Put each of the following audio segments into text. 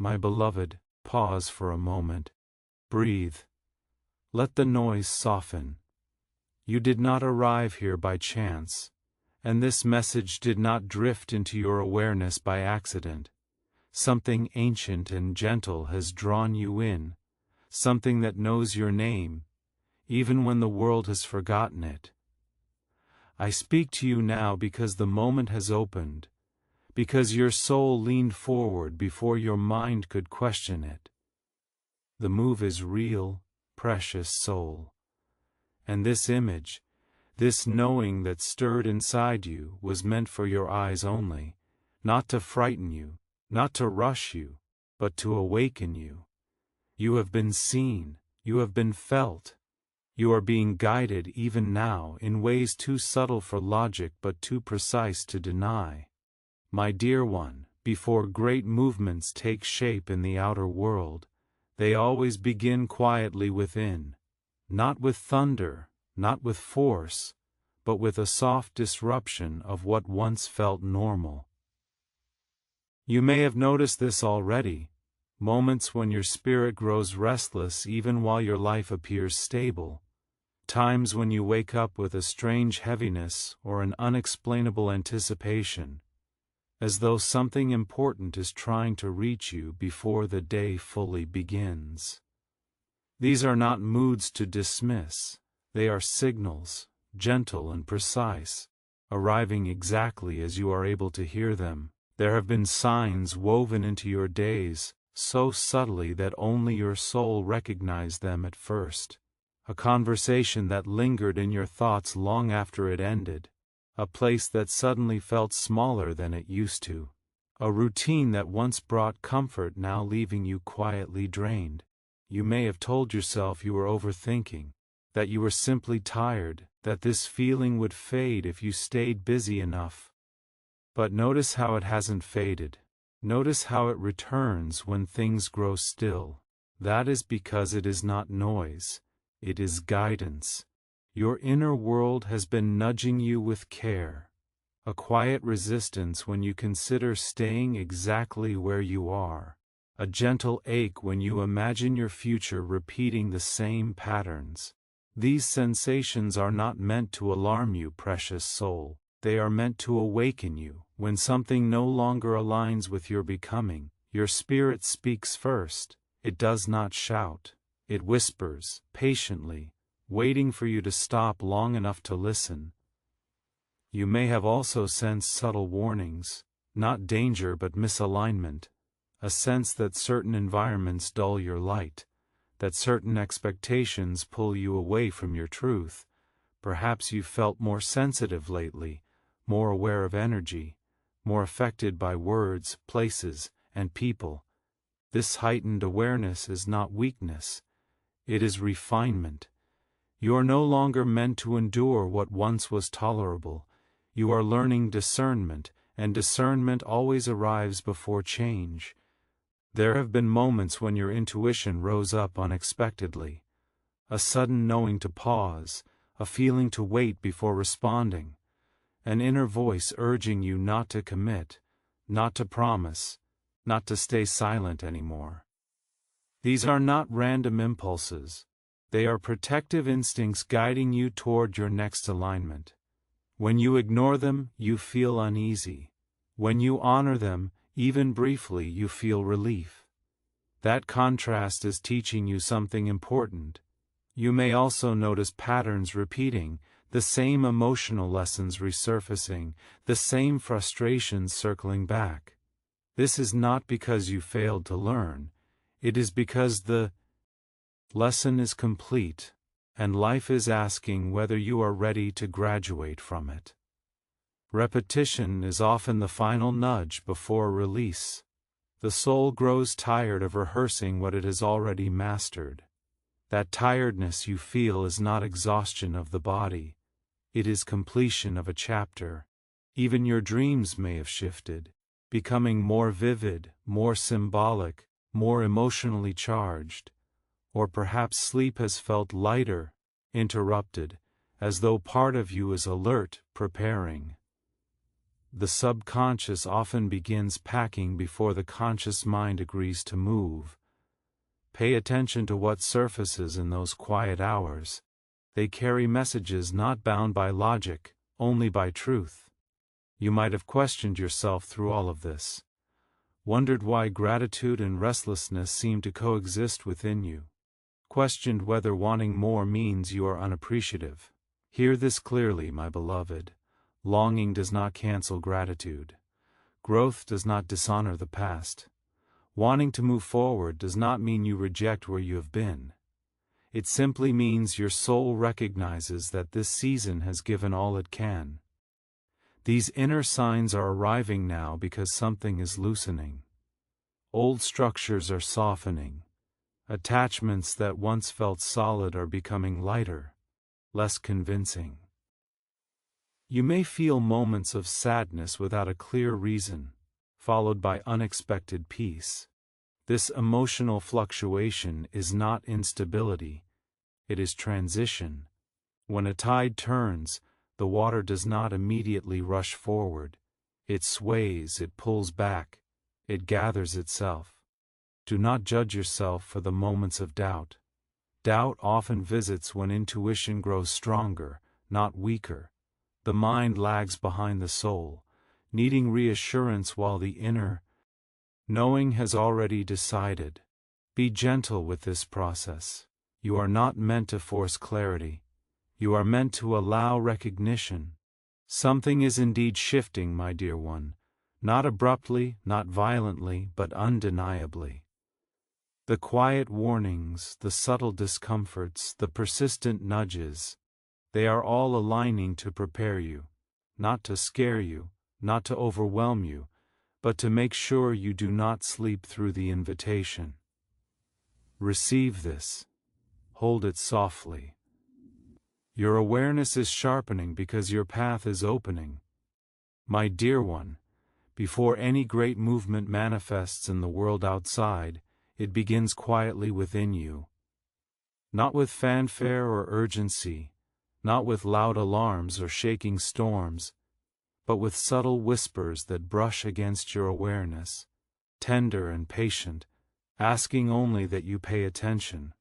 my beloved, pause for a moment. Breathe. Let the noise soften. You did not arrive here by chance, and this message did not drift into your awareness by accident. Something ancient and gentle has drawn you in, something that knows your name, even when the world has forgotten it. I speak to you now because the moment has opened, because your soul leaned forward before your mind could question it. The move is real, precious soul. And this image, this knowing that stirred inside you, was meant for your eyes only, not to frighten you, not to rush you, but to awaken you. You have been seen, you have been felt. You are being guided even now in ways too subtle for logic but too precise to deny. My dear one, before great movements take shape in the outer world, they always begin quietly within, not with thunder, not with force, but with a soft disruption of what once felt normal. You may have noticed this already, moments when your spirit grows restless even while your life appears stable, times when you wake up with a strange heaviness or an unexplainable anticipation, as though something important is trying to reach you before the day fully begins. These are not moods to dismiss, they are signals, gentle and precise, arriving exactly as you are able to hear them. There have been signs woven into your days, so subtly that only your soul recognized them at first. A conversation that lingered in your thoughts long after it ended. A place that suddenly felt smaller than it used to. A routine that once brought comfort now leaving you quietly drained. You may have told yourself you were overthinking, that you were simply tired, that this feeling would fade if you stayed busy enough. But notice how it hasn't faded. Notice how it returns when things grow still. That is because it is not noise, it is guidance. Your inner world has been nudging you with care, a quiet resistance when you consider staying exactly where you are, a gentle ache when you imagine your future repeating the same patterns. These sensations are not meant to alarm you, precious soul, they are meant to awaken you. When something no longer aligns with your becoming, your spirit speaks first. It does not shout, it whispers, patiently, waiting for you to stop long enough to listen. You may have also sensed subtle warnings, not danger but misalignment, a sense that certain environments dull your light, that certain expectations pull you away from your truth. Perhaps you felt more sensitive lately, more aware of energy, more affected by words, places, and people. This heightened awareness is not weakness, it is refinement. You are no longer meant to endure what once was tolerable. You are learning discernment, and discernment always arrives before change. There have been moments when your intuition rose up unexpectedly. A sudden knowing to pause, a feeling to wait before responding, an inner voice urging you not to commit, not to promise, not to stay silent anymore. These are not random impulses. They are protective instincts guiding you toward your next alignment. When you ignore them, you feel uneasy. When you honor them, even briefly, you feel relief. That contrast is teaching you something important. You may also notice patterns repeating, the same emotional lessons resurfacing, the same frustrations circling back. This is not because you failed to learn, it is because the lesson is complete, and life is asking whether you are ready to graduate from it. Repetition is often the final nudge before release. The soul grows tired of rehearsing what it has already mastered. That tiredness you feel is not exhaustion of the body. It is completion of a chapter. Even your dreams may have shifted, becoming more vivid, more symbolic, more emotionally charged. Or perhaps sleep has felt lighter, interrupted, as though part of you is alert, preparing. The subconscious often begins packing before the conscious mind agrees to move. Pay attention to what surfaces in those quiet hours. They carry messages not bound by logic, only by truth. You might have questioned yourself through all of this. Wondered why gratitude and restlessness seem to coexist within you. Questioned whether wanting more means you are unappreciative. Hear this clearly, my beloved. Longing does not cancel gratitude. Growth does not dishonor the past. Wanting to move forward does not mean you reject where you have been. It simply means your soul recognizes that this season has given all it can. These inner signs are arriving now because something is loosening. Old structures are softening. Attachments that once felt solid are becoming lighter, less convincing. You may feel moments of sadness without a clear reason, followed by unexpected peace. This emotional fluctuation is not instability, it is transition. When a tide turns, the water does not immediately rush forward. It sways, it pulls back, it gathers itself. Do not judge yourself for the moments of doubt. Doubt often visits when intuition grows stronger, not weaker. The mind lags behind the soul, needing reassurance while the inner knowing has already decided. Be gentle with this process. You are not meant to force clarity. You are meant to allow recognition. Something is indeed shifting, my dear one, not abruptly, not violently, but undeniably. The quiet warnings, the subtle discomforts, the persistent nudges, they are all aligning to prepare you, not to scare you, not to overwhelm you, but to make sure you do not sleep through the invitation. Receive this. Hold it softly. Your awareness is sharpening because your path is opening. My dear one, before any great movement manifests in the world outside, it begins quietly within you. Not with fanfare or urgency, not with loud alarms or shaking storms, but with subtle whispers that brush against your awareness, tender and patient, asking only that you pay attention.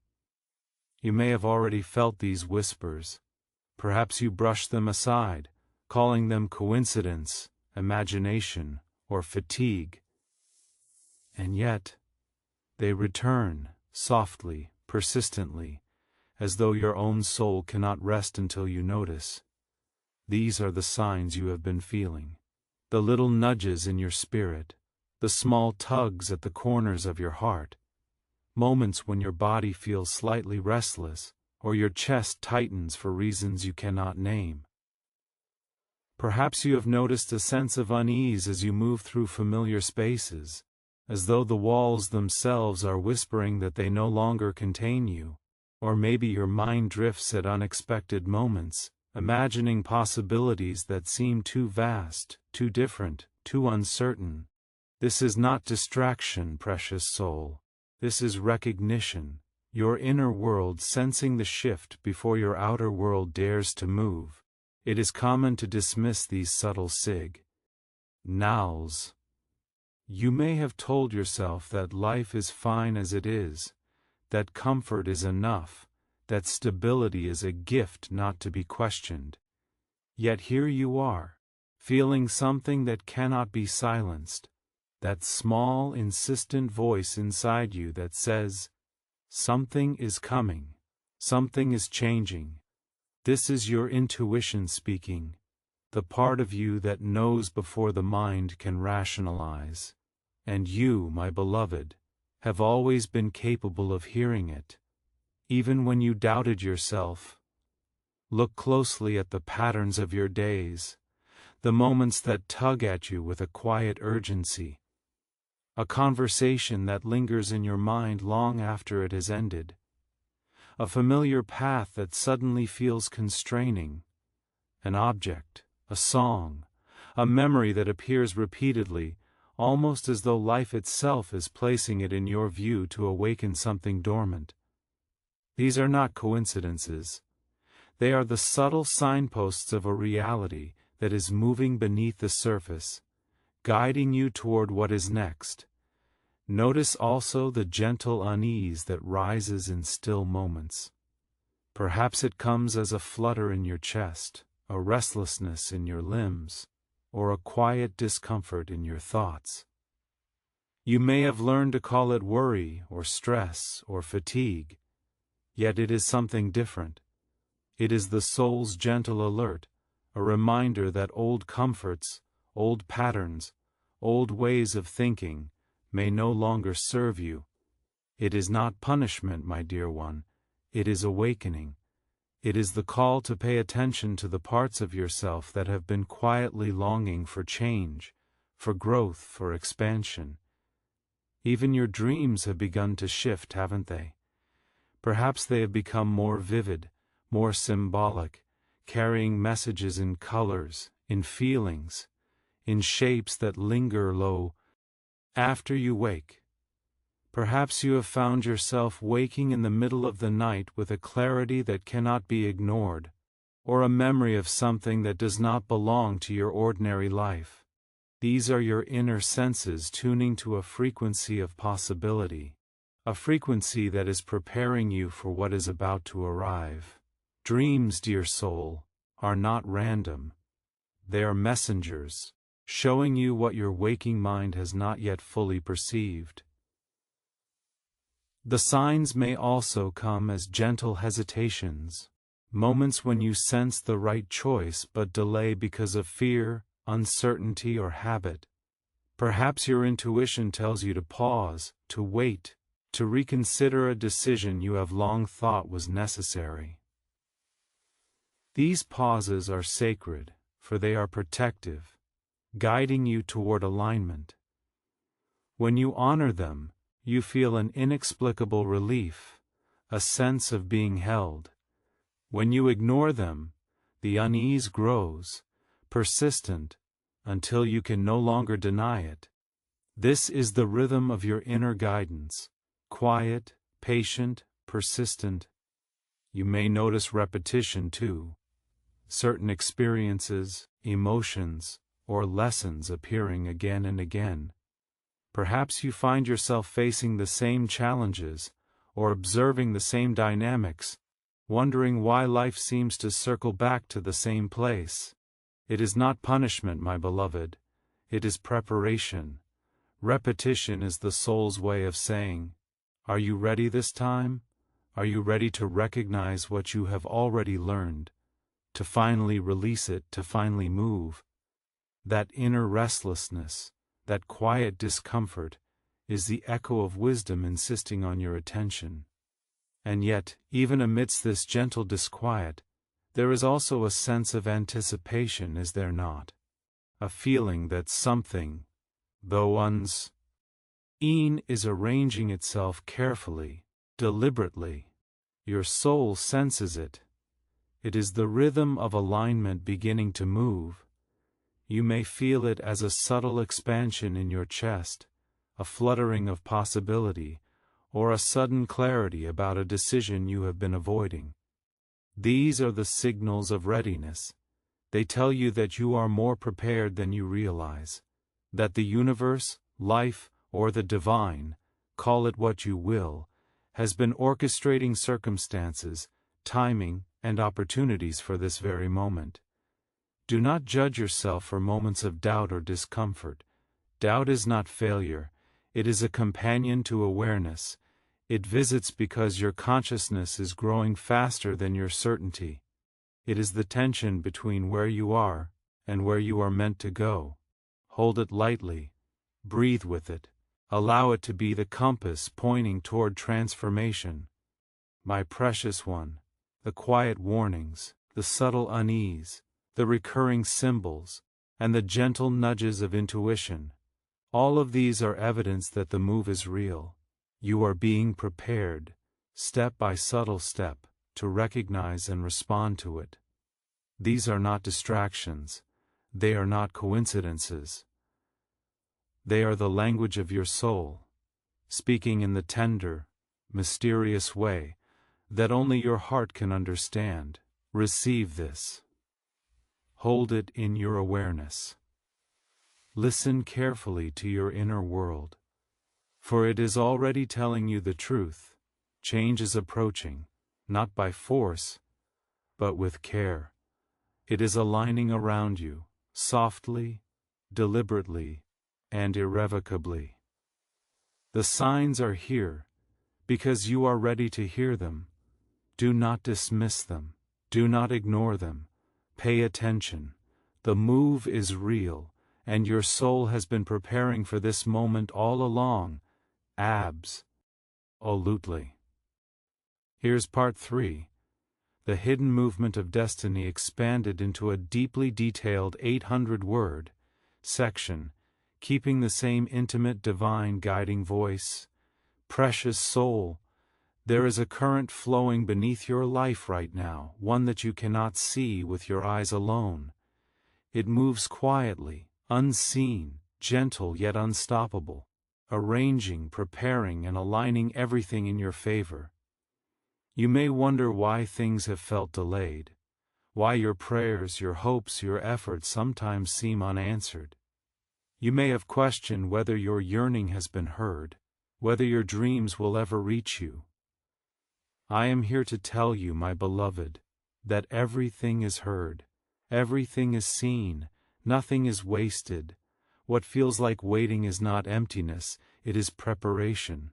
You may have already felt these whispers. Perhaps you brush them aside, calling them coincidence, imagination, or fatigue. And yet, they return, softly, persistently, as though your own soul cannot rest until you notice. These are the signs you have been feeling. The little nudges in your spirit, the small tugs at the corners of your heart, moments when your body feels slightly restless, or your chest tightens for reasons you cannot name. Perhaps you have noticed a sense of unease as you move through familiar spaces, as though the walls themselves are whispering that they no longer contain you. Or maybe your mind drifts at unexpected moments, imagining possibilities that seem too vast, too different, too uncertain. This is not distraction, precious soul. This is recognition, your inner world sensing the shift before your outer world dares to move. It is common to dismiss these subtle signals. You may have told yourself that life is fine as it is, that comfort is enough, that stability is a gift not to be questioned. Yet here you are, feeling something that cannot be silenced, that small, insistent voice inside you that says, something is coming, something is changing. This is your intuition speaking, the part of you that knows before the mind can rationalize. And you, my beloved, have always been capable of hearing it, even when you doubted yourself. Look closely at the patterns of your days, the moments that tug at you with a quiet urgency, a conversation that lingers in your mind long after it has ended, a familiar path that suddenly feels constraining, an object, a song, a memory that appears repeatedly, almost as though life itself is placing it in your view to awaken something dormant. These are not coincidences. They are the subtle signposts of a reality that is moving beneath the surface, guiding you toward what is next. Notice also the gentle unease that rises in still moments. Perhaps it comes as a flutter in your chest, a restlessness in your limbs, or a quiet discomfort in your thoughts. You may have learned to call it worry or stress or fatigue, yet it is something different. It is the soul's gentle alert, a reminder that old comforts, old patterns, old ways of thinking may no longer serve you. It is not punishment, my dear one, it is awakening. It is the call to pay attention to the parts of yourself that have been quietly longing for change, for growth, for expansion. Even your dreams have begun to shift, haven't they? Perhaps they have become more vivid, more symbolic, carrying messages in colors, in feelings, in shapes that linger low after you wake. Perhaps you have found yourself waking in the middle of the night with a clarity that cannot be ignored, or a memory of something that does not belong to your ordinary life. These are your inner senses tuning to a frequency of possibility, a frequency that is preparing you for what is about to arrive. Dreams, dear soul, are not random. They are messengers, showing you what your waking mind has not yet fully perceived. The signs may also come as gentle hesitations, moments when you sense the right choice but delay because of fear, uncertainty, or habit. Perhaps your intuition tells you to pause, to wait, to reconsider a decision you have long thought was necessary. These pauses are sacred, for they are protective, guiding you toward alignment. When you honor them, you feel an inexplicable relief, a sense of being held. When you ignore them, the unease grows, persistent, until you can no longer deny it. This is the rhythm of your inner guidance, quiet, patient, persistent. You may notice repetition too, certain experiences, emotions, or lessons appearing again and again. Perhaps you find yourself facing the same challenges, or observing the same dynamics, wondering why life seems to circle back to the same place. It is not punishment, my beloved. It is preparation. Repetition is the soul's way of saying, "Are you ready this time? Are you ready to recognize what you have already learned? To finally release it, to finally move?" That inner restlessness, that quiet discomfort, is the echo of wisdom insisting on your attention. And yet, even amidst this gentle disquiet, there is also a sense of anticipation, is there not? A feeling that something, though unseen, is arranging itself carefully, deliberately. Your soul senses it. It is the rhythm of alignment beginning to move. You may feel it as a subtle expansion in your chest, a fluttering of possibility, or a sudden clarity about a decision you have been avoiding. These are the signals of readiness. They tell you that you are more prepared than you realize, that the universe, life, or the divine, call it what you will, has been orchestrating circumstances, timing, and opportunities for this very moment. Do not judge yourself for moments of doubt or discomfort. Doubt is not failure. It is a companion to awareness. It visits because your consciousness is growing faster than your certainty. It is the tension between where you are and where you are meant to go. Hold it lightly. Breathe with it. Allow it to be the compass pointing toward transformation. My precious one, the quiet warnings, the subtle unease, the recurring symbols, and the gentle nudges of intuition, all of these are evidence that the move is real. You are being prepared, step by subtle step, to recognize and respond to it. These are not distractions. They are not coincidences. They are the language of your soul, speaking in the tender, mysterious way that only your heart can understand. Receive this. Hold it in your awareness. Listen carefully to your inner world, for it is already telling you the truth. Change is approaching, not by force, but with care. It is aligning around you, softly, deliberately, and irrevocably. The signs are here, because you are ready to hear them. Do not dismiss them. Do not ignore them. Pay attention. The move is real, and your soul has been preparing for this moment all along. Absolutely. Here's part 3. The hidden movement of destiny expanded into a deeply detailed 800-word section, keeping the same intimate divine guiding voice. Precious soul, there is a current flowing beneath your life right now, one that you cannot see with your eyes alone. It moves quietly, unseen, gentle yet unstoppable, arranging, preparing, and aligning everything in your favor. You may wonder why things have felt delayed, why your prayers, your hopes, your efforts sometimes seem unanswered. You may have questioned whether your yearning has been heard, whether your dreams will ever reach you. I am here to tell you, my beloved, that everything is heard, everything is seen, nothing is wasted. What feels like waiting is not emptiness, it is preparation.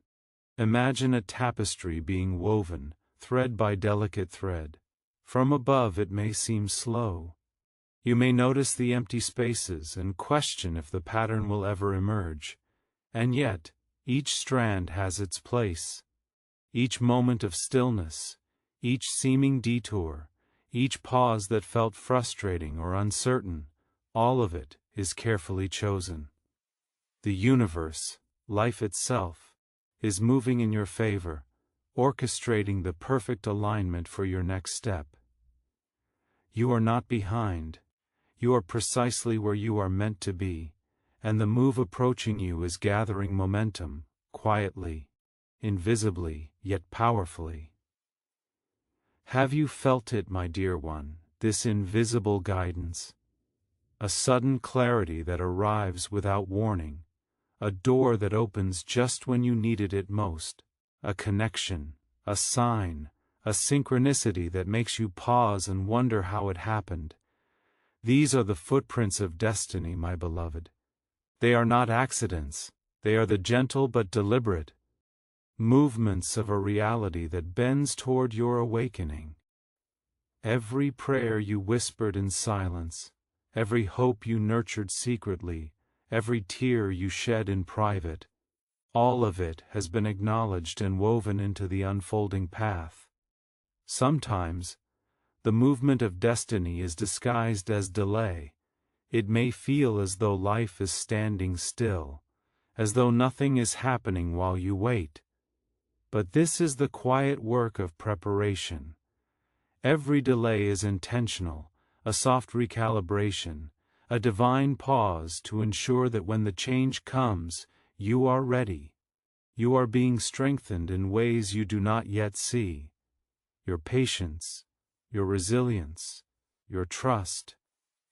Imagine a tapestry being woven, thread by delicate thread. From above it may seem slow. You may notice the empty spaces and question if the pattern will ever emerge. And yet, each strand has its place. Each moment of stillness, each seeming detour, each pause that felt frustrating or uncertain, all of it is carefully chosen. The universe, life itself, is moving in your favor, orchestrating the perfect alignment for your next step. You are not behind. You are precisely where you are meant to be, and the move approaching you is gathering momentum, quietly, invisibly, yet powerfully. Have you felt it, my dear one, this invisible guidance? A sudden clarity that arrives without warning, a door that opens just when you needed it most, a connection, a sign, a synchronicity that makes you pause and wonder how it happened. These are the footprints of destiny, my beloved. They are not accidents, they are the gentle but deliberate movements of a reality that bends toward your awakening. Every prayer you whispered in silence, every hope you nurtured secretly, every tear you shed in private, all of it has been acknowledged and woven into the unfolding path. Sometimes, the movement of destiny is disguised as delay. It may feel as though life is standing still, as though nothing is happening while you wait. But this is the quiet work of preparation. Every delay is intentional, a soft recalibration, a divine pause to ensure that when the change comes, you are ready. You are being strengthened in ways you do not yet see. Your patience, your resilience, your trust,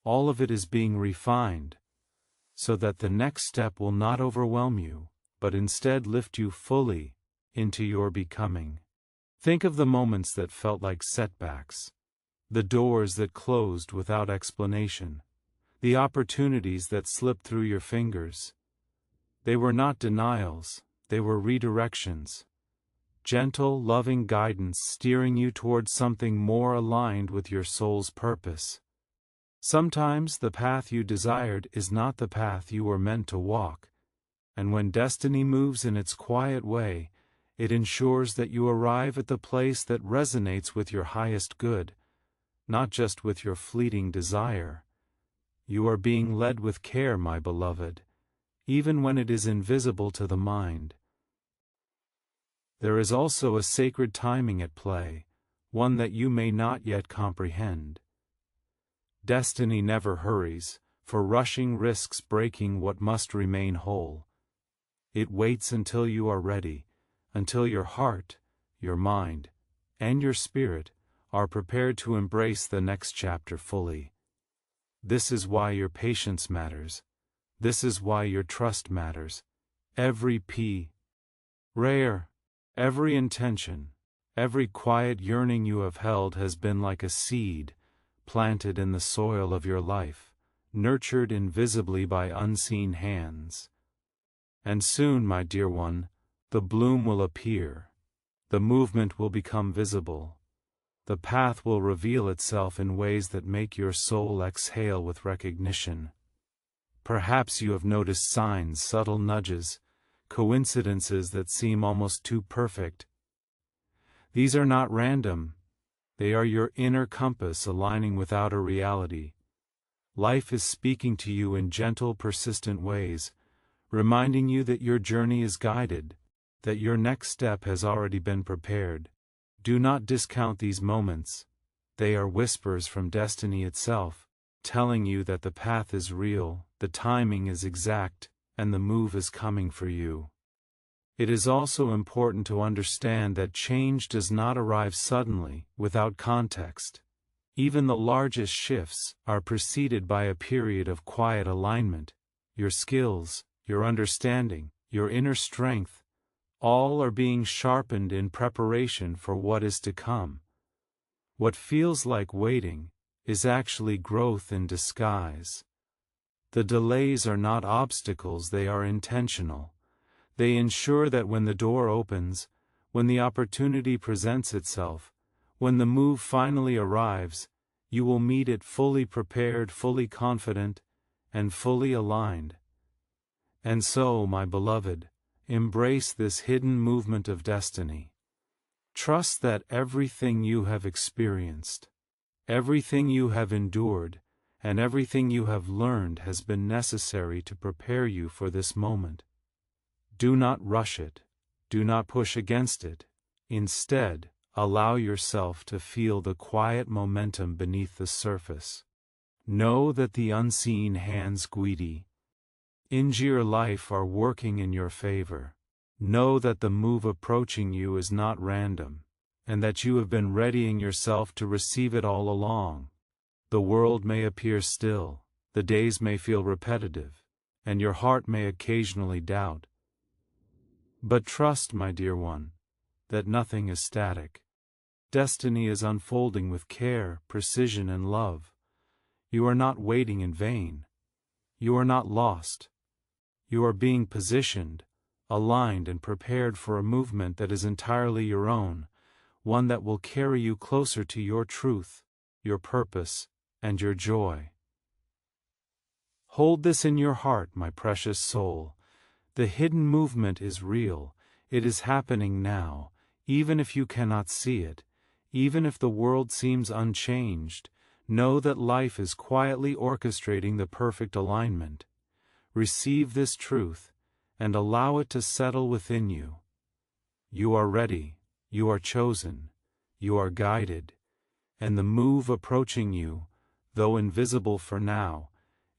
all of it is being refined, so that the next step will not overwhelm you, but instead lift you fully into your becoming. Think of the moments that felt like setbacks, the doors that closed without explanation, the opportunities that slipped through your fingers. They were not denials, they were redirections. Gentle, loving guidance steering you towards something more aligned with your soul's purpose. Sometimes the path you desired is not the path you were meant to walk, and when destiny moves in its quiet way, it ensures that you arrive at the place that resonates with your highest good, not just with your fleeting desire. You are being led with care, my beloved, even when it is invisible to the mind. There is also a sacred timing at play, one that you may not yet comprehend. Destiny never hurries, for rushing risks breaking what must remain whole. It waits until you are ready, until your heart, your mind, and your spirit are prepared to embrace the next chapter fully. This is why your patience matters. This is why your trust matters. Every prayer, every intention, every quiet yearning you have held has been like a seed, planted in the soil of your life, nurtured invisibly by unseen hands. And soon, my dear one, the bloom will appear. The movement will become visible. The path will reveal itself in ways that make your soul exhale with recognition. Perhaps you have noticed signs, subtle nudges, coincidences that seem almost too perfect. These are not random. They are your inner compass aligning with outer reality. Life is speaking to you in gentle, persistent ways, reminding you that your journey is guided, that your next step has already been prepared. Do not discount these moments. They are whispers from destiny itself, telling you that the path is real, the timing is exact, and the move is coming for you. It is also important to understand that change does not arrive suddenly, without context. Even the largest shifts are preceded by a period of quiet alignment. Your skills, your understanding, your inner strength, all are being sharpened in preparation for what is to come. What feels like waiting is actually growth in disguise. The delays are not obstacles, they are intentional. They ensure that when the door opens, when the opportunity presents itself, when the move finally arrives, you will meet it fully prepared, fully confident, and fully aligned. And so, my beloved, embrace this hidden movement of destiny. Trust that everything you have experienced, everything you have endured, and everything you have learned has been necessary to prepare you for this moment. Do not rush it. Do not push against it. Instead, allow yourself to feel the quiet momentum beneath the surface. Know that the unseen hands guiding into your life are working in your favor. Know that the move approaching you is not random, and that you have been readying yourself to receive it all along. The world may appear still, the days may feel repetitive, and your heart may occasionally doubt. But trust, my dear one, that nothing is static. Destiny is unfolding with care, precision, and love. You are not waiting in vain. You are not lost. You are being positioned, aligned, and prepared for a movement that is entirely your own, one that will carry you closer to your truth, your purpose, and your joy. Hold this in your heart, my precious soul. The hidden movement is real. It is happening now, even if you cannot see it, even if the world seems unchanged. Know that life is quietly orchestrating the perfect alignment. Receive this truth, and allow it to settle within you. You are ready, you are chosen, you are guided, and the move approaching you, though invisible for now,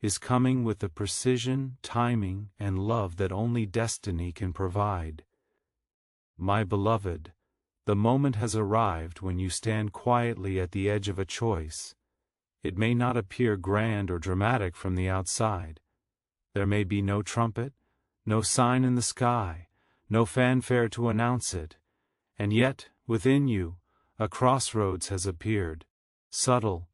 is coming with the precision, timing, and love that only destiny can provide. My beloved, the moment has arrived when you stand quietly at the edge of a choice. It may not appear grand or dramatic from the outside. There may be no trumpet, no sign in the sky, no fanfare to announce it, and yet, within you, a crossroads has appeared, subtle,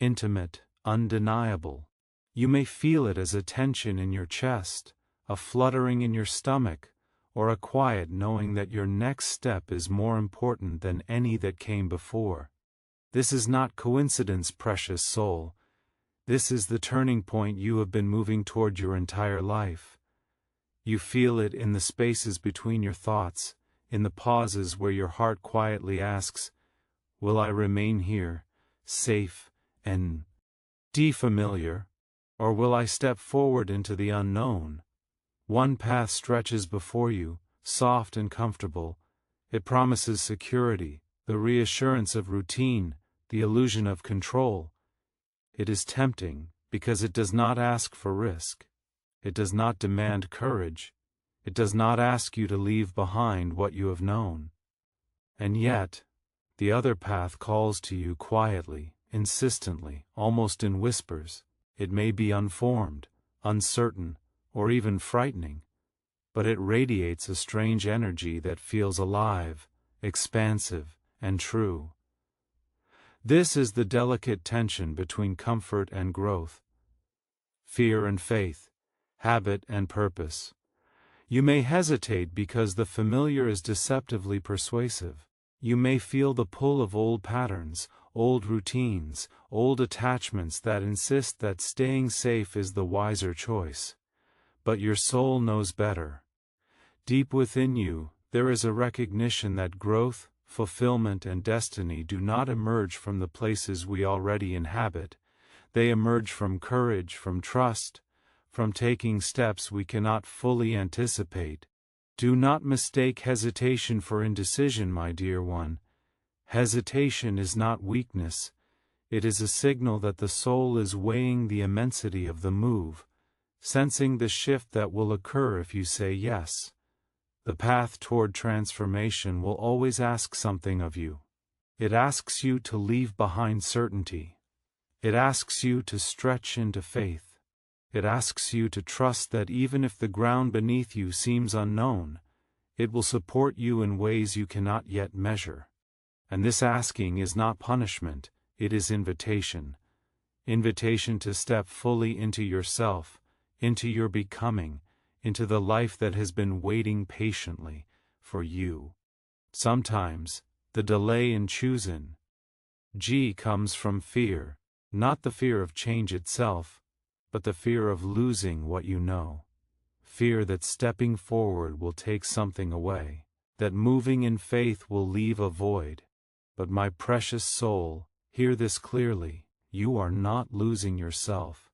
intimate, undeniable. You may feel it as a tension in your chest, a fluttering in your stomach, or a quiet knowing that your next step is more important than any that came before. This is not coincidence, precious soul. This is the turning point you have been moving toward your entire life. You feel it in the spaces between your thoughts, in the pauses where your heart quietly asks, "Will I remain here, safe and familiar? Or will I step forward into the unknown?" One path stretches before you, soft and comfortable. It promises security, the reassurance of routine, the illusion of control. It is tempting, because it does not ask for risk. It does not demand courage. It does not ask you to leave behind what you have known. And yet, the other path calls to you quietly, insistently, almost in whispers. It may be unformed, uncertain, or even frightening, but it radiates a strange energy that feels alive, expansive, and true. This is the delicate tension between comfort and growth, fear and faith, habit and purpose. You may hesitate because the familiar is deceptively persuasive. You may feel the pull of old patterns, old routines, old attachments that insist that staying safe is the wiser choice. But your soul knows better. Deep within you, there is a recognition that growth, fulfillment, and destiny do not emerge from the places we already inhabit. They emerge from courage, from trust, from taking steps we cannot fully anticipate. Do not mistake hesitation for indecision, my dear one. Hesitation is not weakness. It is a signal that the soul is weighing the immensity of the move, sensing the shift that will occur if you say yes. The path toward transformation will always ask something of you. It asks you to leave behind certainty. It asks you to stretch into faith. It asks you to trust that even if the ground beneath you seems unknown, it will support you in ways you cannot yet measure. And this asking is not punishment, it is invitation. Invitation to step fully into yourself, into your becoming, into the life that has been waiting patiently for you. Sometimes, the delay in choosing comes from fear, not the fear of change itself, but the fear of losing what you know. Fear that stepping forward will take something away, that moving in faith will leave a void. But my precious soul, hear this clearly, you are not losing yourself.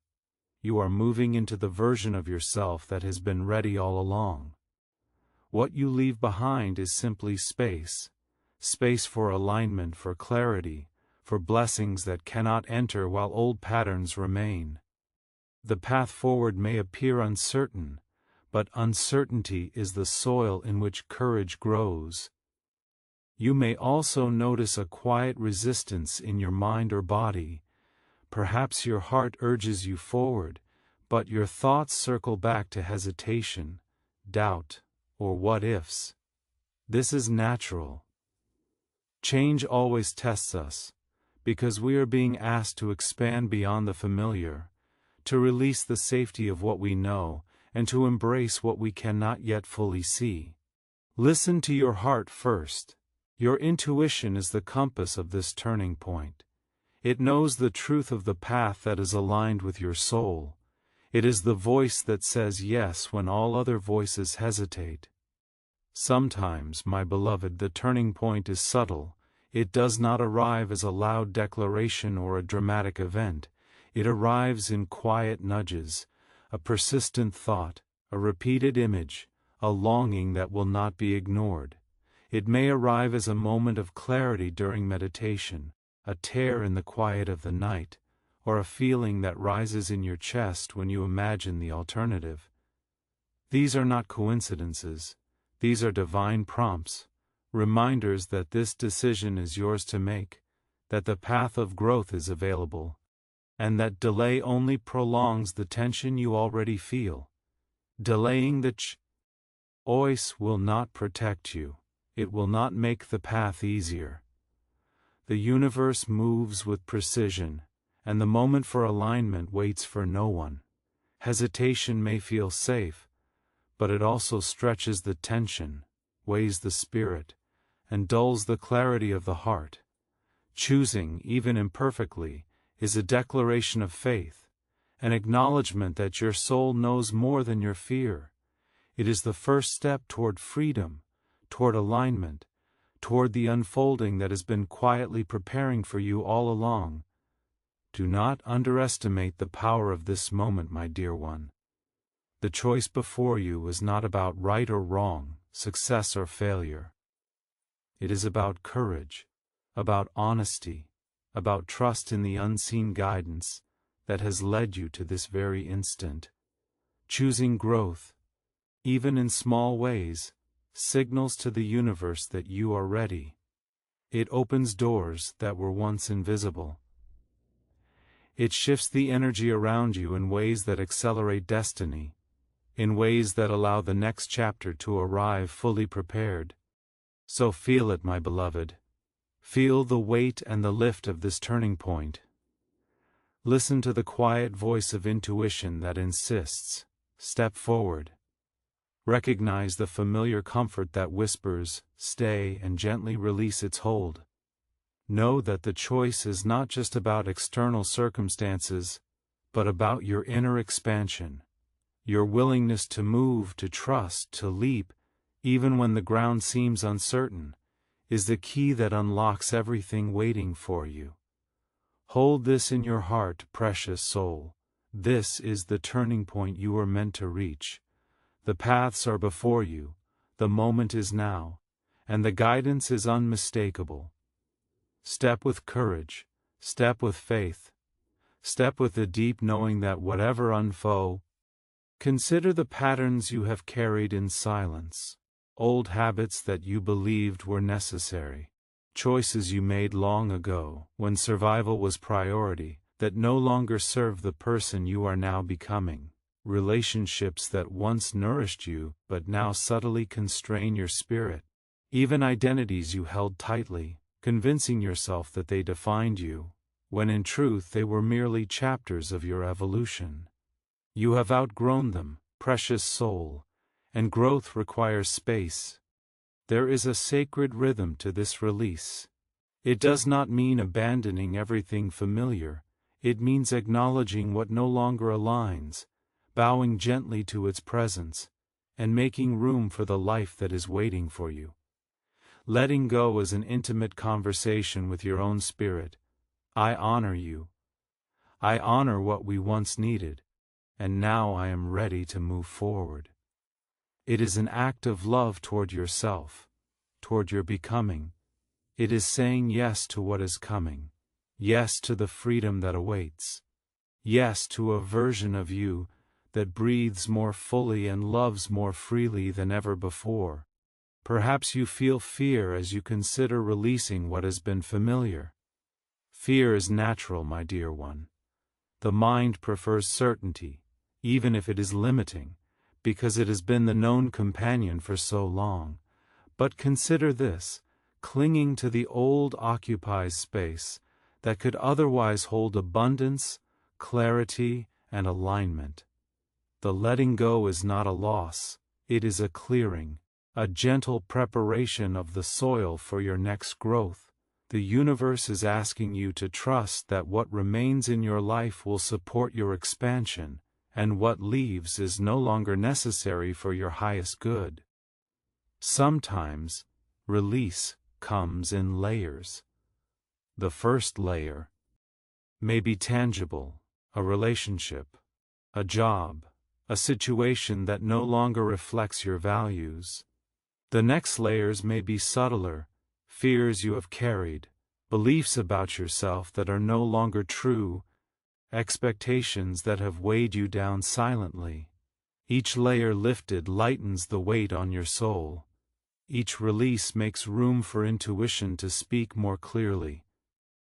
You are moving into the version of yourself that has been ready all along. What you leave behind is simply space. Space for alignment, for clarity, for blessings that cannot enter while old patterns remain. The path forward may appear uncertain, but uncertainty is the soil in which courage grows. You may also notice a quiet resistance in your mind or body. Perhaps your heart urges you forward, but your thoughts circle back to hesitation, doubt, or what-ifs. This is natural. Change always tests us, because we are being asked to expand beyond the familiar, to release the safety of what we know, and to embrace what we cannot yet fully see. Listen to your heart first. Your intuition is the compass of this turning point. It knows the truth of the path that is aligned with your soul. It is the voice that says yes when all other voices hesitate. Sometimes, my beloved, the turning point is subtle. It does not arrive as a loud declaration or a dramatic event. It arrives in quiet nudges, a persistent thought, a repeated image, a longing that will not be ignored. It may arrive as a moment of clarity during meditation, a tear in the quiet of the night, or a feeling that rises in your chest when you imagine the alternative. These are not coincidences. These are divine prompts, reminders that this decision is yours to make, that the path of growth is available, and that delay only prolongs the tension you already feel. Delaying the choice will not protect you. It will not make the path easier. The universe moves with precision, and the moment for alignment waits for no one. Hesitation may feel safe, but it also stretches the tension, weighs the spirit, and dulls the clarity of the heart. Choosing, even imperfectly, is a declaration of faith, an acknowledgement that your soul knows more than your fear. It is the first step toward freedom, toward alignment, toward the unfolding that has been quietly preparing for you all along. Do not underestimate the power of this moment, my dear one. The choice before you is not about right or wrong, success or failure. It is about courage, about honesty, about trust in the unseen guidance that has led you to this very instant. Choosing growth, even in small ways, signals to the universe that you are ready. It opens doors that were once invisible. It shifts the energy around you in ways that accelerate destiny, in ways that allow the next chapter to arrive fully prepared. So feel it, my beloved. Feel the weight and the lift of this turning point. Listen to the quiet voice of intuition that insists, step forward. Recognize the familiar comfort that whispers, stay, and gently release its hold. Know that the choice is not just about external circumstances, but about your inner expansion, your willingness to move, to trust, to leap, even when the ground seems uncertain, is the key that unlocks everything waiting for you. Hold this in your heart, precious soul. This is the turning point you are meant to reach. The paths are before you, the moment is now, and the guidance is unmistakable. Step with courage, step with faith, step with the deep knowing that whatever unfolds, consider the patterns you have carried in silence, old habits that you believed were necessary, choices you made long ago when survival was priority, that no longer serve the person you are now becoming, relationships that once nourished you but now subtly constrain your spirit, even identities you held tightly, convincing yourself that they defined you, when in truth they were merely chapters of your evolution. You have outgrown them, precious soul, and growth requires space. There is a sacred rhythm to this release. It does not mean abandoning everything familiar, it means acknowledging what no longer aligns, bowing gently to its presence, and making room for the life that is waiting for you. Letting go is an intimate conversation with your own spirit. I honor you. I honor what we once needed, and now I am ready to move forward. It is an act of love toward yourself, toward your becoming. It is saying yes to what is coming, yes to the freedom that awaits, yes to a version of you that breathes more fully and loves more freely than ever before. Perhaps you feel fear as you consider releasing what has been familiar. Fear is natural, my dear one. The mind prefers certainty, even if it is limiting, because it has been the known companion for so long. But consider this: clinging to the old occupies space that could otherwise hold abundance, clarity, and alignment. The letting go is not a loss, it is a clearing, a gentle preparation of the soil for your next growth. The universe is asking you to trust that what remains in your life will support your expansion, and what leaves is no longer necessary for your highest good. Sometimes, release comes in layers. The first layer may be tangible, a relationship, a job, a situation that no longer reflects your values. The next layers may be subtler, fears you have carried, beliefs about yourself that are no longer true, expectations that have weighed you down silently. Each layer lifted lightens the weight on your soul. Each release makes room for intuition to speak more clearly,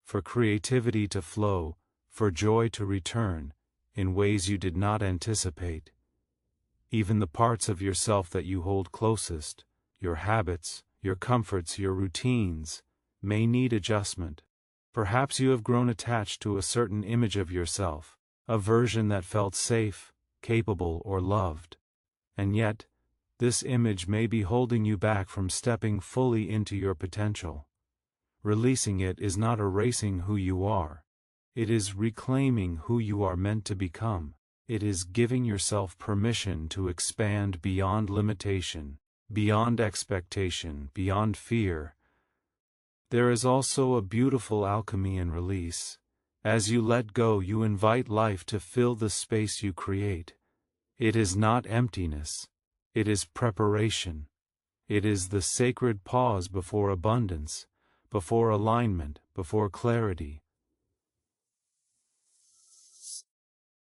for creativity to flow, for joy to return, in ways you did not anticipate. Even the parts of yourself that you hold closest, your habits, your comforts, your routines, may need adjustment. Perhaps you have grown attached to a certain image of yourself, a version that felt safe, capable, or loved. And yet, this image may be holding you back from stepping fully into your potential. Releasing it is not erasing who you are. It is reclaiming who you are meant to become. It is giving yourself permission to expand beyond limitation, beyond expectation, beyond fear. There is also a beautiful alchemy in release. As you let go, you invite life to fill the space you create. It is not emptiness. It is preparation. It is the sacred pause before abundance, before alignment, before clarity.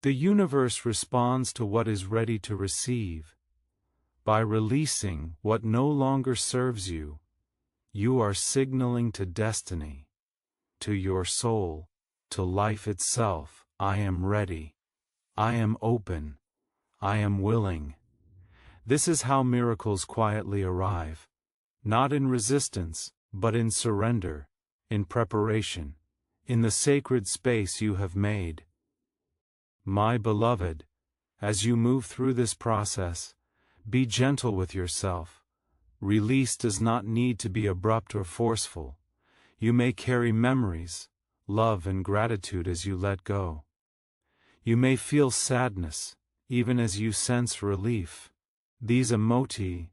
The universe responds to what is ready to receive. By releasing what no longer serves you, you are signaling to destiny, to your soul, to life itself, I am ready. I am open. I am willing. This is how miracles quietly arrive. Not in resistance, but in surrender, in preparation, in the sacred space you have made. My beloved, as you move through this process, be gentle with yourself. Release does not need to be abrupt or forceful. You may carry memories, love and gratitude as you let go. You may feel sadness, even as you sense relief. These emotions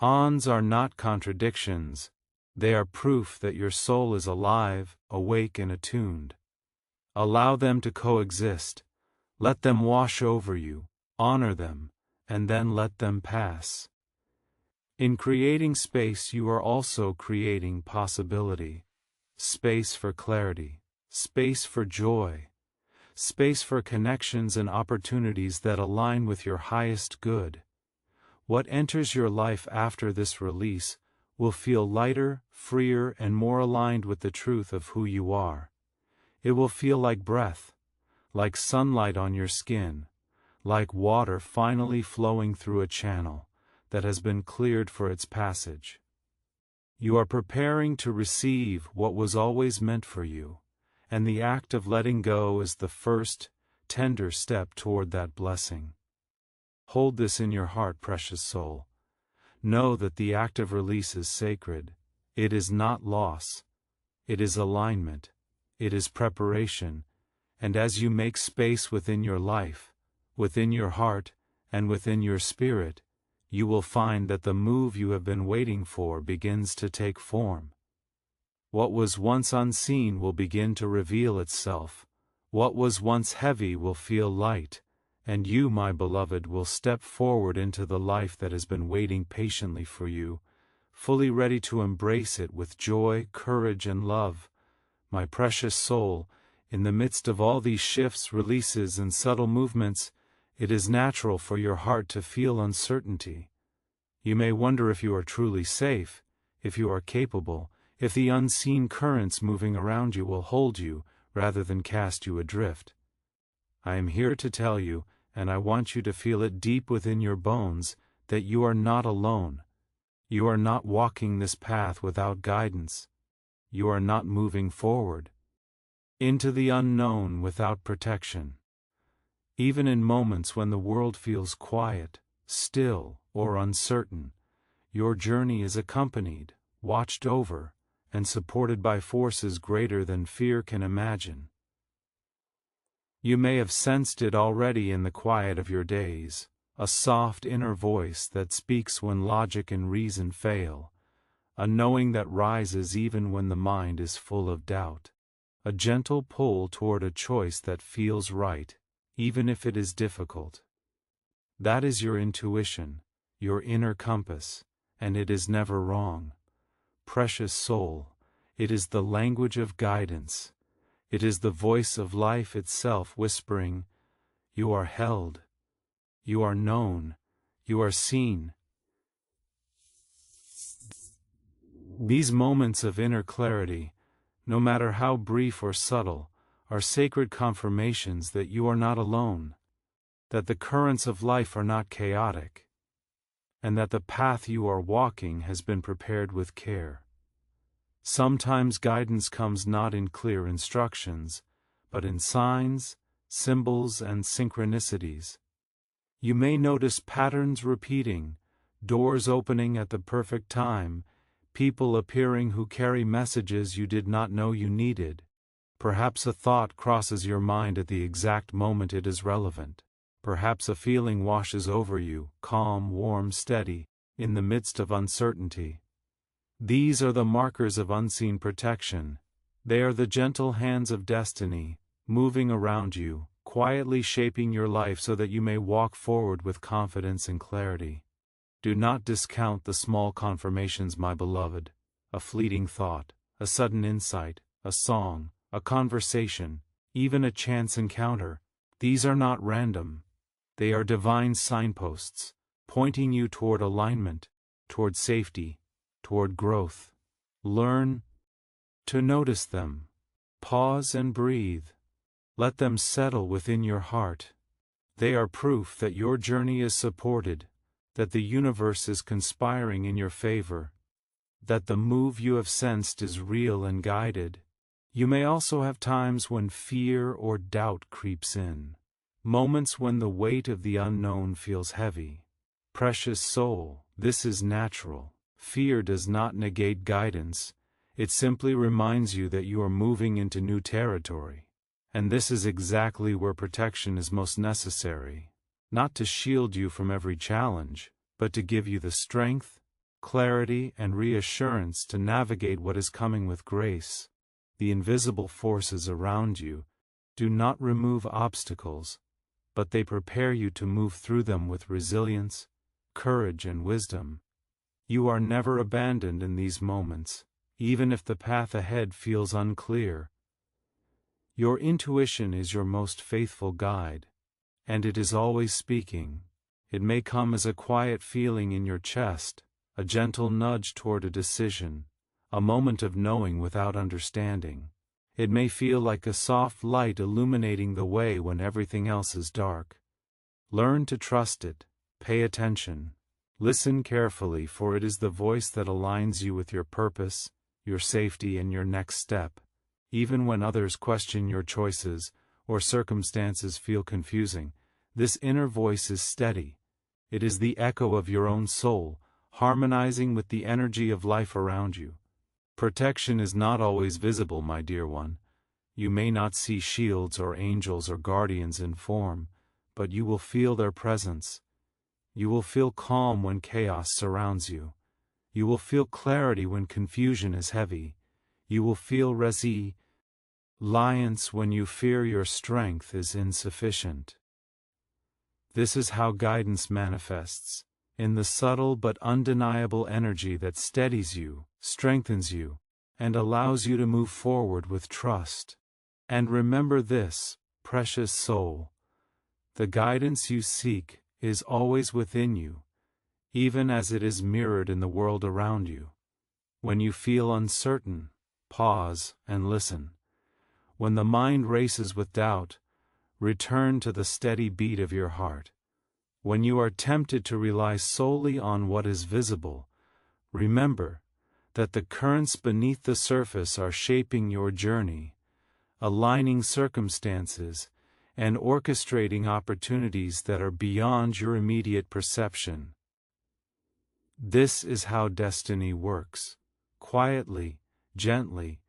are not contradictions. They are proof that your soul is alive, awake and attuned. Allow them to coexist. Let them wash over you, honor them, and then let them pass. In creating space, you are also creating possibility. Space for clarity, space for joy, space for connections and opportunities that align with your highest good. What enters your life after this release will feel lighter, freer, and more aligned with the truth of who you are. It will feel like breath, like sunlight on your skin, like water finally flowing through a channel that has been cleared for its passage. You are preparing to receive what was always meant for you, and the act of letting go is the first, tender step toward that blessing. Hold this in your heart, precious soul. Know that the act of release is sacred. It is not loss. It is alignment. It is preparation. And as you make space within your life, within your heart, and within your spirit, you will find that the move you have been waiting for begins to take form. What was once unseen will begin to reveal itself. What was once heavy will feel light, and you, my beloved, will step forward into the life that has been waiting patiently for you, fully ready to embrace it with joy, courage, and love. My precious soul, in the midst of all these shifts, releases, and subtle movements, it is natural for your heart to feel uncertainty. You may wonder if you are truly safe, if you are capable, if the unseen currents moving around you will hold you, rather than cast you adrift. I am here to tell you, and I want you to feel it deep within your bones, that you are not alone. You are not walking this path without guidance. You are not moving forward into the unknown without protection. Even in moments when the world feels quiet, still, or uncertain, your journey is accompanied, watched over, and supported by forces greater than fear can imagine. You may have sensed it already in the quiet of your days, a soft inner voice that speaks when logic and reason fail, a knowing that rises even when the mind is full of doubt, a gentle pull toward a choice that feels right, even if it is difficult. That is your intuition, your inner compass, and it is never wrong. Precious soul, it is the language of guidance. It is the voice of life itself whispering, "You are held. You are known. You are seen." These moments of inner clarity, no matter how brief or subtle, are sacred confirmations that you are not alone, that the currents of life are not chaotic, and that the path you are walking has been prepared with care. Sometimes guidance comes not in clear instructions, but in signs, symbols, and synchronicities. You may notice patterns repeating, doors opening at the perfect time, people appearing who carry messages you did not know you needed. Perhaps a thought crosses your mind at the exact moment it is relevant. Perhaps a feeling washes over you, calm, warm, steady, in the midst of uncertainty. These are the markers of unseen protection. They are the gentle hands of destiny, moving around you, quietly shaping your life so that you may walk forward with confidence and clarity. Do not discount the small confirmations, my beloved. A fleeting thought, a sudden insight, a song, a conversation, even a chance encounter. These are not random. They are divine signposts, pointing you toward alignment, toward safety, toward growth. Learn to notice them. Pause and breathe. Let them settle within your heart. They are proof that your journey is supported, that the universe is conspiring in your favor, that the move you have sensed is real and guided. You may also have times when fear or doubt creeps in. Moments when the weight of the unknown feels heavy. Precious soul, this is natural. Fear does not negate guidance, it simply reminds you that you are moving into new territory. And this is exactly where protection is most necessary. Not to shield you from every challenge, but to give you the strength, clarity, and reassurance to navigate what is coming with grace. The invisible forces around you do not remove obstacles, but they prepare you to move through them with resilience, courage, and wisdom. You are never abandoned in these moments, even if the path ahead feels unclear. Your intuition is your most faithful guide, and it is always speaking. It may come as a quiet feeling in your chest, a gentle nudge toward a decision, a moment of knowing without understanding. It may feel like a soft light illuminating the way when everything else is dark. Learn to trust it, pay attention, listen carefully, for it is the voice that aligns you with your purpose, your safety, and your next step. Even when others question your choices, or circumstances feel confusing, this inner voice is steady. It is the echo of your own soul, harmonizing with the energy of life around you. Protection is not always visible, my dear one. You may not see shields or angels or guardians in form, but you will feel their presence. You will feel calm when chaos surrounds you. You will feel clarity when confusion is heavy. You will feel resilience when you fear your strength is insufficient. This is how guidance manifests, in the subtle but undeniable energy that steadies you, strengthens you, and allows you to move forward with trust. And remember this, precious soul, the guidance you seek is always within you, even as it is mirrored in the world around you. When you feel uncertain, pause and listen. When the mind races with doubt, return to the steady beat of your heart. When you are tempted to rely solely on what is visible, remember that the currents beneath the surface are shaping your journey, aligning circumstances, and orchestrating opportunities that are beyond your immediate perception. This is how destiny works, quietly, gently,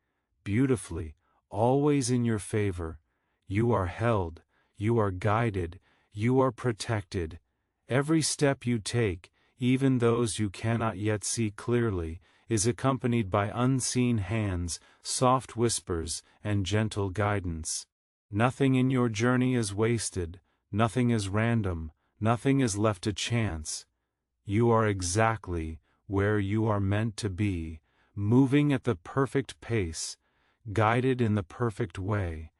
beautifully, always in your favor. You are held, you are guided, you are protected. Every step you take, even those you cannot yet see clearly, is accompanied by unseen hands, soft whispers, and gentle guidance. Nothing in your journey is wasted, nothing is random, nothing is left to chance. You are exactly where you are meant to be, moving at the perfect pace, guided in the perfect way.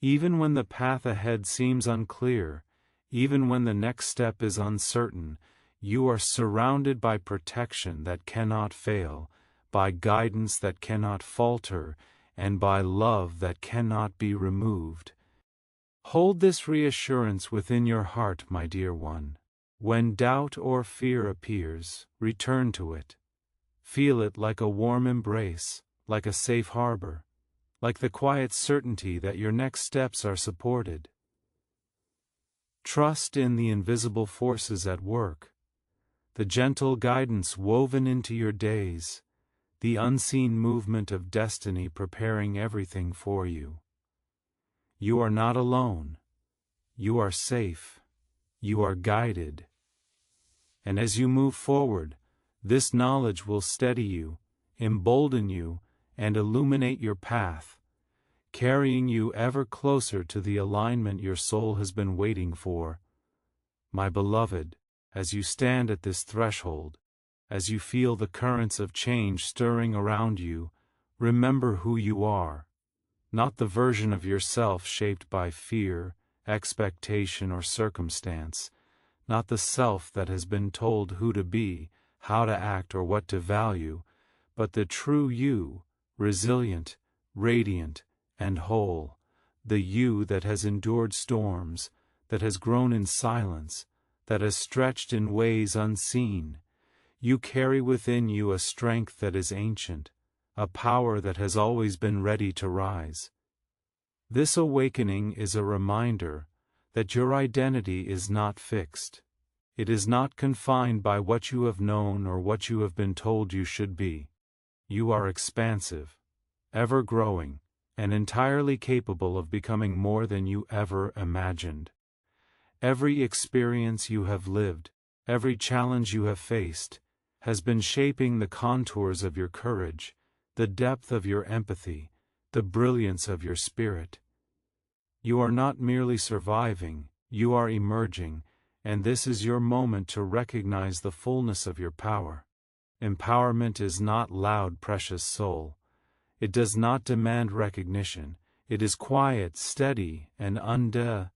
Even when the path ahead seems unclear, even when the next step is uncertain, you are surrounded by protection that cannot fail, by guidance that cannot falter, and by love that cannot be removed. Hold this reassurance within your heart, my dear one. When doubt or fear appears, return to it. Feel it like a warm embrace, like a safe harbor, like the quiet certainty that your next steps are supported. Trust in the invisible forces at work, the gentle guidance woven into your days, the unseen movement of destiny preparing everything for you. You are not alone. You are safe. You are guided. And as you move forward, this knowledge will steady you, embolden you, and illuminate your path, carrying you ever closer to the alignment your soul has been waiting for. My beloved, as you stand at this threshold, as you feel the currents of change stirring around you, remember who you are. Not the version of yourself shaped by fear, expectation, or circumstance. Not the self that has been told who to be, how to act, or what to value, but the true you, resilient, radiant, and whole, the you that has endured storms, that has grown in silence, that has stretched in ways unseen. You carry within you a strength that is ancient, a power that has always been ready to rise. This awakening is a reminder that your identity is not fixed. It is not confined by what you have known or what you have been told you should be. You are expansive, ever growing, and entirely capable of becoming more than you ever imagined. Every experience you have lived, every challenge you have faced, has been shaping the contours of your courage, the depth of your empathy, the brilliance of your spirit. You are not merely surviving, you are emerging, and this is your moment to recognize the fullness of your power. Empowerment is not loud, precious soul. It does not demand recognition. It is quiet, steady, and undeniable,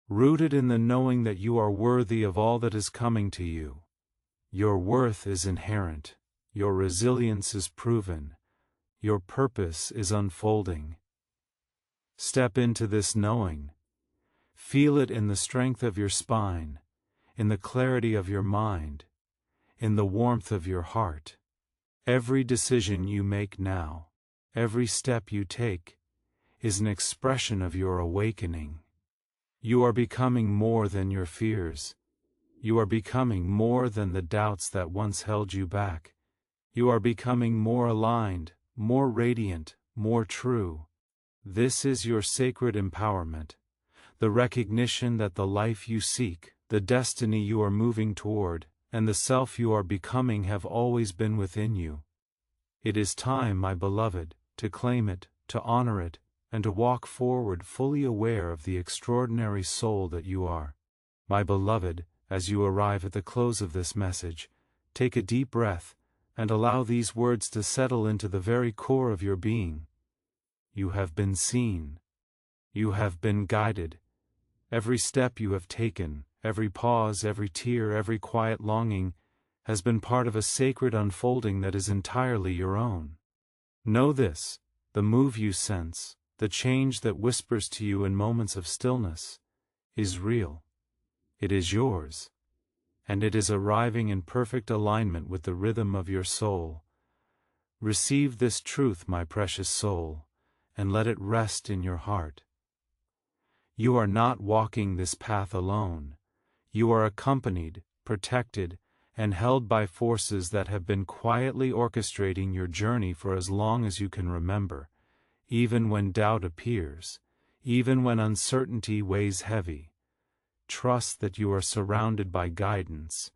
rooted in the knowing that you are worthy of all that is coming to you. Your worth is inherent. Your resilience is proven. Your purpose is unfolding. Step into this knowing. Feel it in the strength of your spine, in the clarity of your mind, in the warmth of your heart. Every decision you make now, every step you take, is an expression of your awakening. You are becoming more than your fears. You are becoming more than the doubts that once held you back. You are becoming more aligned, more radiant, more true. This is your sacred empowerment, the recognition that the life you seek, the destiny you are moving toward, and the self you are becoming have always been within you. It is time, my beloved, to claim it, to honor it, and to walk forward fully aware of the extraordinary soul that you are. My beloved, as you arrive at the close of this message, take a deep breath, and allow these words to settle into the very core of your being. You have been seen. You have been guided. Every step you have taken, every pause, every tear, every quiet longing, has been part of a sacred unfolding that is entirely your own. Know this: the move you sense, the change that whispers to you in moments of stillness, is real. It is yours, and it is arriving in perfect alignment with the rhythm of your soul. Receive this truth, my precious soul, and let it rest in your heart. You are not walking this path alone. You are accompanied, protected, and held by forces that have been quietly orchestrating your journey for as long as you can remember, even when doubt appears, even when uncertainty weighs heavy. Trust that you are surrounded by guidance,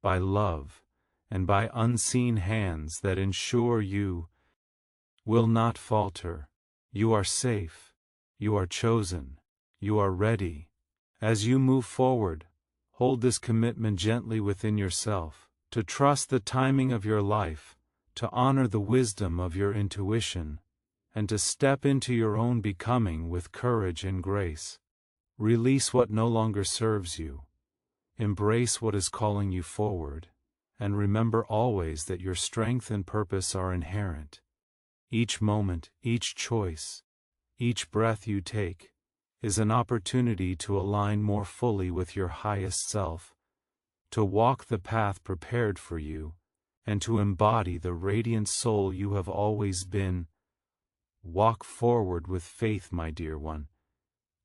by love, and by unseen hands that ensure you will not falter. You are safe. You are chosen. You are ready. As you move forward, hold this commitment gently within yourself, to trust the timing of your life, to honor the wisdom of your intuition, and to step into your own becoming with courage and grace. Release what no longer serves you. Embrace what is calling you forward, and remember always that your strength and purpose are inherent. Each moment, each choice, each breath you take, is an opportunity to align more fully with your highest self, to walk the path prepared for you, and to embody the radiant soul you have always been. Walk forward with faith, my dear one.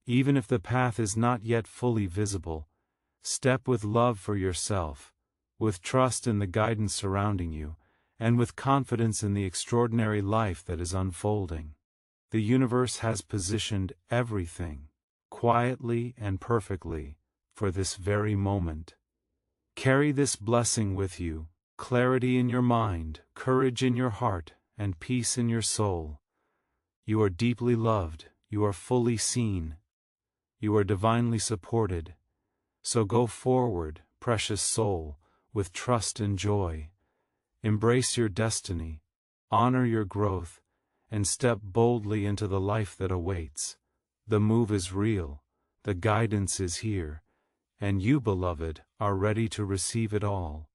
Even if the path is not yet fully visible, step with love for yourself, with trust in the guidance surrounding you, and with confidence in the extraordinary life that is unfolding. The universe has positioned everything, quietly and perfectly, for this very moment. Carry this blessing with you, clarity in your mind, courage in your heart, and peace in your soul. You are deeply loved, you are fully seen, you are divinely supported. So go forward, precious soul, with trust and joy. Embrace your destiny, honor your growth, and step boldly into the life that awaits. The move is real, the guidance is here, and you, beloved, are ready to receive it all.